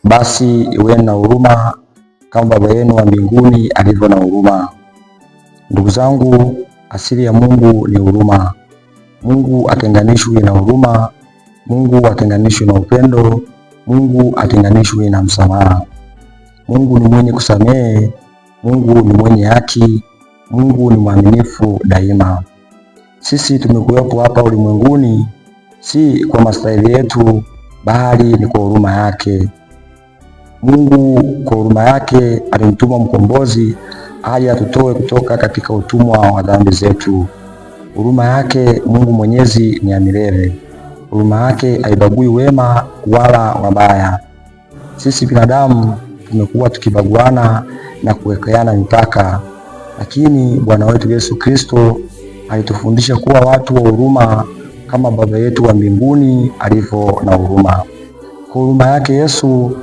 basi iweni na huruma kama Baba yenu wa mbinguni alivyo na huruma. Ndugu zangu, asili ya Mungu ni huruma. Mungu atenganishwi na huruma. Mungu atenganishwi na upendo. Mungu atenganishwi na msamaha. Mungu ni mwenye kusamehe. Mungu ni mwenye haki. Mungu ni mwaminifu daima. Sisi tumekuwepo hapa ulimwenguni si kwa maslahi yetu, bali ni kwa huruma yake. Mungu kwa huruma yake alimtuma mkombozi aje atutoe kutoka katika utumwa wa dhambi zetu. Huruma yake Mungu Mwenyezi ni ya milele. Huruma yake haibagui wema wala wabaya. Sisi binadamu tumekuwa tukibaguana na kuwekeana mipaka, lakini Bwana wetu Yesu Kristo alitufundisha kuwa watu wa huruma kama Baba yetu wa mbinguni alivyo na huruma. Kwa huruma yake Yesu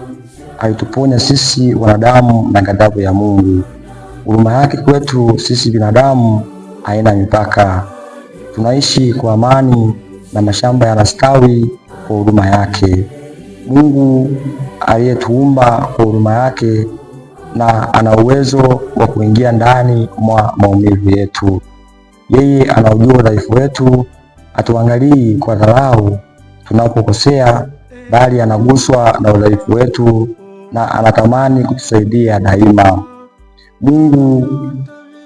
alituponya sisi wanadamu na ghadhabu ya Mungu. Huruma yake kwetu sisi binadamu haina mipaka. Tunaishi kwa amani na mashamba yanastawi kwa huruma yake. Mungu aliyetuumba kwa huruma yake na ana uwezo wa kuingia ndani mwa maumivu yetu. Yeye anaujua udhaifu wetu, atuangalii kwa dharau tunapokosea, bali anaguswa na udhaifu wetu na anatamani kutusaidia daima. Mungu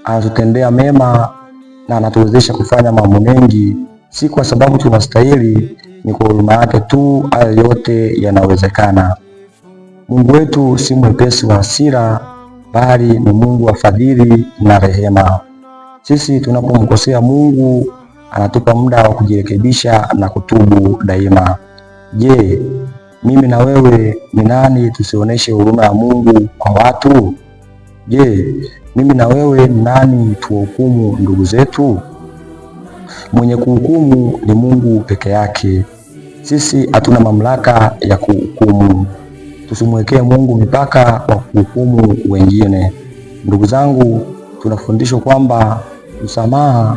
anatutendea mema na anatuwezesha kufanya mambo mengi, si kwa sababu tunastahili, ni kwa huruma yake tu hayo yote yanawezekana. Mungu wetu si mwepesi wa hasira, bali ni Mungu wa fadhili na rehema. Sisi tunapomkosea Mungu anatupa muda wa kujirekebisha na kutubu daima. Je, mimi na wewe ni nani tusionyeshe huruma ya Mungu kwa watu? Je, mimi na wewe ni nani tuwahukumu ndugu zetu? Mwenye kuhukumu ni Mungu peke yake. Sisi hatuna mamlaka ya kuhukumu. Tusimwekee Mungu mipaka wa kuhukumu wengine. Ndugu zangu, tunafundishwa kwamba msamaha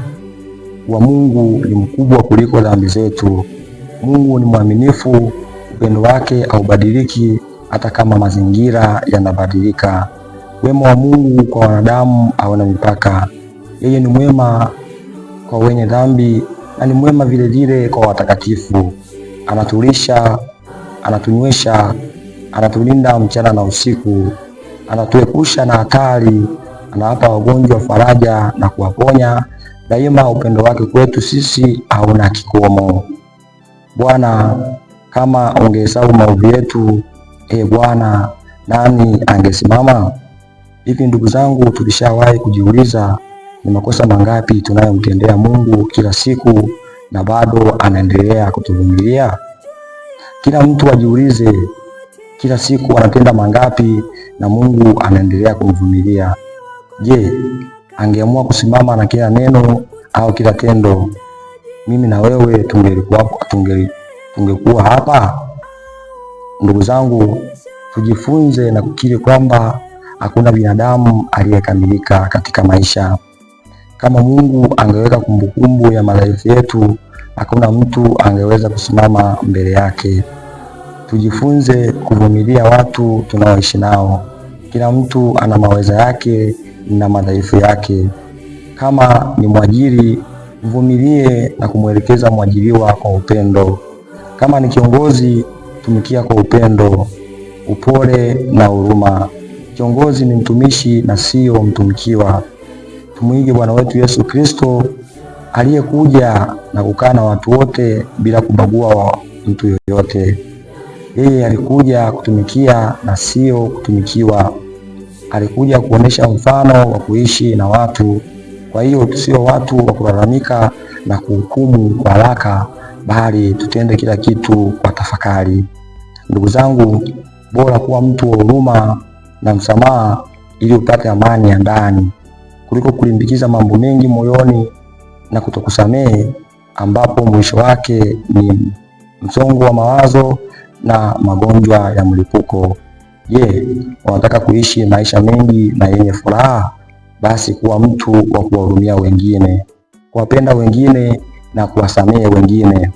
wa Mungu ni mkubwa kuliko dhambi zetu. Mungu ni mwaminifu, upendo wake haubadiliki hata kama mazingira yanabadilika. Wema wa Mungu kwa wanadamu hauna mipaka. Yeye ni mwema kwa wenye dhambi na ni mwema vile vile kwa watakatifu. Anatulisha, anatunywesha, anatulinda mchana na usiku, anatuepusha na hatari, anawapa wagonjwa faraja na kuwaponya. Daima upendo wake kwetu sisi hauna kikomo. Bwana, kama ungehesabu maovu yetu, Bwana, nani angesimama? Hivi ndugu zangu, tulishawahi kujiuliza ni makosa mangapi tunayomtendea Mungu kila siku na bado anaendelea kutuvumilia? Kila mtu ajiulize, kila siku anatenda mangapi na Mungu anaendelea kumvumilia? Je, angeamua kusimama na kila neno au kila tendo, mimi na wewe tungekuwa hapa? Ndugu zangu, tujifunze na kukiri kwamba hakuna binadamu aliyekamilika katika maisha. Kama Mungu angeweka kumbukumbu ya madhaifu yetu, hakuna mtu angeweza kusimama mbele yake. Tujifunze kuvumilia watu tunaoishi nao. Kila mtu ana maweza yake na madhaifu yake. Kama ni mwajiri, mvumilie na kumwelekeza mwajiriwa kwa upendo. Kama ni kiongozi, tumikia kwa upendo, upole na huruma. Kiongozi ni mtumishi na sio mtumikiwa. Tumuige Bwana wetu Yesu Kristo aliyekuja na kukaa na watu wote bila kubagua mtu yoyote. Yeye alikuja kutumikia na sio kutumikiwa. Alikuja kuonesha mfano wa kuishi na watu. Kwa hiyo tusio watu wa kulalamika na kuhukumu kwa haraka, bali tutende kila kitu kwa tafakari. Ndugu zangu, bora kuwa mtu wa huruma na msamaha ili upate amani ya ndani kuliko kulimbikiza mambo mengi moyoni na kutokusamehe, ambapo mwisho wake ni msongo wa mawazo na magonjwa ya mlipuko. Je, unataka kuishi maisha mengi na yenye furaha? Basi kuwa mtu wa kuwahurumia wengine, kuwapenda wengine na kuwasamehe wengine.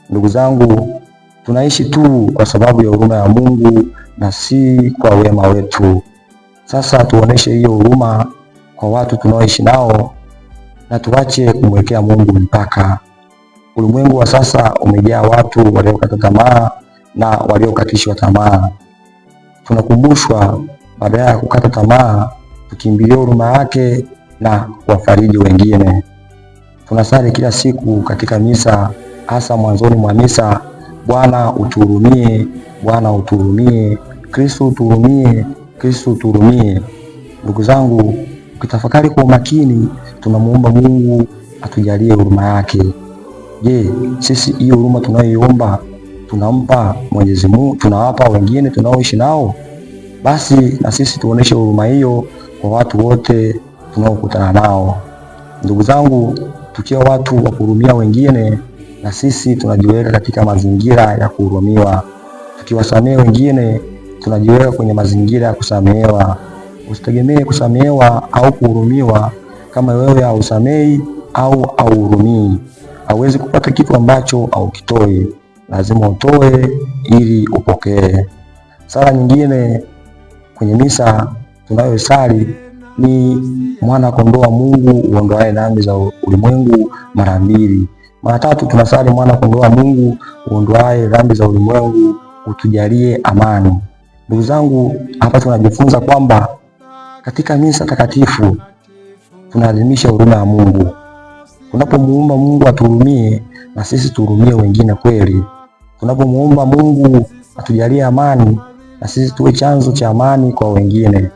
Ndugu zangu, tunaishi tu kwa sababu ya huruma ya Mungu na si kwa wema wetu. Sasa tuoneshe hiyo huruma kwa watu tunaoishi nao na tuache kumwekea Mungu mpaka. Ulimwengu wa sasa umejaa watu waliokata tamaa na waliokatishwa tamaa. Tunakumbushwa badala ya kukata tamaa, tukimbilie huruma yake na kuwafariji wengine. Tunasali kila siku katika misa, hasa mwanzoni mwa misa: Bwana utuhurumie, Bwana utuhurumie, Kristo utuhurumie, Kristo utuhurumie. Ndugu zangu, ukitafakari kwa umakini, tunamuomba Mungu atujalie huruma yake. Je, sisi hiyo huruma tunayoiomba tunampa Mwenyezi Mungu, tunawapa wengine tunaoishi nao? Basi na sisi tuoneshe huruma hiyo kwa watu wote tunaokutana nao. Ndugu zangu, tukiwa watu wa kuhurumia wengine, na sisi tunajiweka katika mazingira ya kuhurumiwa. Tukiwasamehe wengine, tunajiweka kwenye mazingira ya kusamehewa. Usitegemee kusamehewa au kuhurumiwa kama wewe hausamei au hauhurumii. Hauwezi kupata kitu ambacho haukitoi. Lazima utoe ili upokee. Sala nyingine kwenye misa tunayosali ni mwana kondoo wa Mungu uondoaye dhambi za ulimwengu mara mbili. Mara tatu tunasali mwana kondoo wa Mungu uondoaye dhambi za ulimwengu, utujalie amani. Ndugu zangu, hapa tunajifunza kwamba katika misa takatifu tunaadhimisha huruma ya Mungu. Tunapomuomba Mungu atuhurumie, na sisi tuhurumie wengine kweli. Tunapomuomba Mungu atujalie amani, na sisi tuwe chanzo cha amani kwa wengine.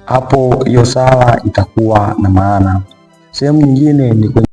Hapo hiyo sala itakuwa na maana. Sehemu nyingine ni